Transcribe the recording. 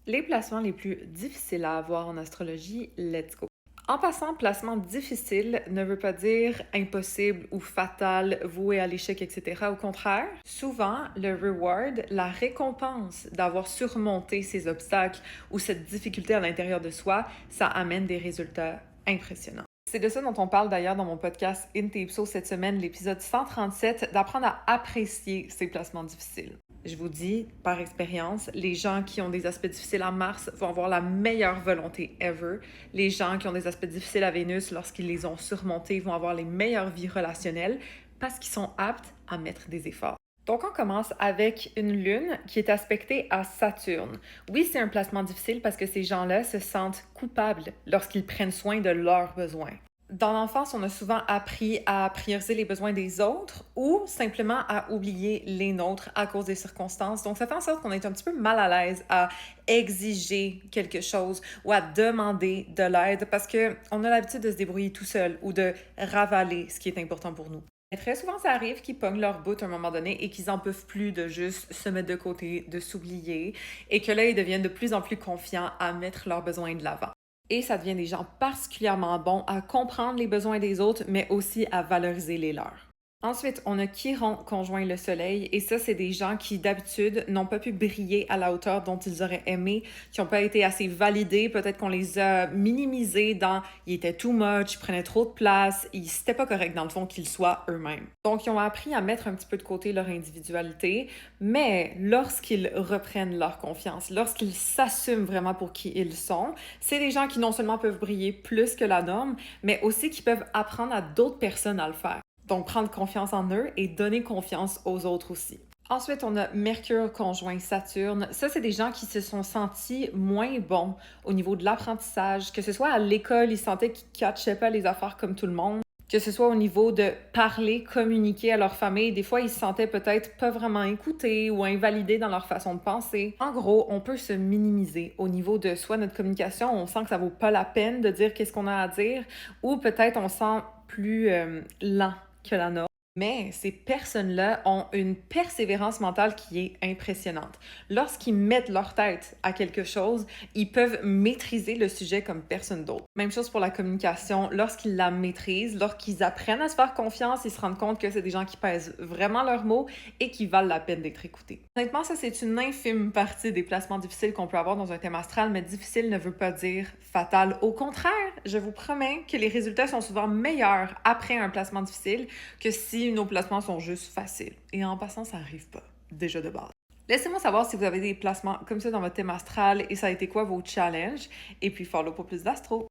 Les placements les plus difficiles à avoir en astrologie, let's go. En passant, placement difficile ne veut pas dire impossible ou fatal, voué à l'échec, etc. Au contraire, souvent, le reward, la récompense d'avoir surmonté ces obstacles ou cette difficulté à l'intérieur de soi, ça amène des résultats impressionnants. C'est de ça dont on parle d'ailleurs dans mon podcast Intipso cette semaine, l'épisode 137, d'apprendre à apprécier ces placements difficiles. Je vous dis, par expérience, les gens qui ont des aspects difficiles à Mars vont avoir la meilleure volonté ever. Les gens qui ont des aspects difficiles à Vénus, lorsqu'ils les ont surmontés, vont avoir les meilleures vies relationnelles parce qu'ils sont aptes à mettre des efforts. Donc, on commence avec une lune qui est aspectée à Saturne. Oui, c'est un placement difficile parce que ces gens-là se sentent coupables lorsqu'ils prennent soin de leurs besoins. Dans l'enfance, on a souvent appris à prioriser les besoins des autres ou simplement à oublier les nôtres à cause des circonstances. Donc, ça fait en sorte qu'on est un petit peu mal à l'aise à exiger quelque chose ou à demander de l'aide parce qu'on a l'habitude de se débrouiller tout seul ou de ravaler ce qui est important pour nous. Et très souvent, ça arrive qu'ils pognent leur bout à un moment donné et qu'ils n'en peuvent plus de juste se mettre de côté, de s'oublier et que là, ils deviennent de plus en plus confiants à mettre leurs besoins de l'avant. Et ça devient des gens particulièrement bons à comprendre les besoins des autres, mais aussi à valoriser les leurs. Ensuite, on a Chiron conjoint le soleil, et ça, c'est des gens qui, d'habitude, n'ont pas pu briller à la hauteur dont ils auraient aimé, qui n'ont pas été assez validés, peut-être qu'on les a minimisés dans « ils étaient too much, ils prenaient trop de place », c'était pas correct dans le fond qu'ils soient eux-mêmes. Donc, ils ont appris à mettre un petit peu de côté leur individualité, mais lorsqu'ils reprennent leur confiance, lorsqu'ils s'assument vraiment pour qui ils sont, c'est des gens qui non seulement peuvent briller plus que la norme, mais aussi qui peuvent apprendre à d'autres personnes à le faire. Donc, prendre confiance en eux et donner confiance aux autres aussi. Ensuite, on a Mercure conjoint Saturne. Ça, c'est des gens qui se sont sentis moins bons au niveau de l'apprentissage, que ce soit à l'école, ils sentaient qu'ils ne catchaient pas les affaires comme tout le monde, que ce soit au niveau de parler, communiquer à leur famille. Des fois, ils se sentaient peut-être pas vraiment écoutés ou invalidés dans leur façon de penser. En gros, on peut se minimiser au niveau de soit notre communication, on sent que ça vaut pas la peine de dire qu'est-ce qu'on a à dire, ou peut-être on sent plus lent que la norme. Mais ces personnes-là ont une persévérance mentale qui est impressionnante. Lorsqu'ils mettent leur tête à quelque chose, ils peuvent maîtriser le sujet comme personne d'autre. Même chose pour la communication. Lorsqu'ils la maîtrisent, lorsqu'ils apprennent à se faire confiance, ils se rendent compte que c'est des gens qui pèsent vraiment leurs mots et qui valent la peine d'être écoutés. Honnêtement, ça, c'est une infime partie des placements difficiles qu'on peut avoir dans un thème astral, mais difficile ne veut pas dire fatal. Au contraire, je vous promets que les résultats sont souvent meilleurs après un placement difficile que si nos placements sont juste faciles. Et en passant, ça n'arrive pas, déjà de base. Laissez-moi savoir si vous avez des placements comme ça dans votre thème astral et ça a été quoi vos challenges. Et puis, follow pour plus d'astro.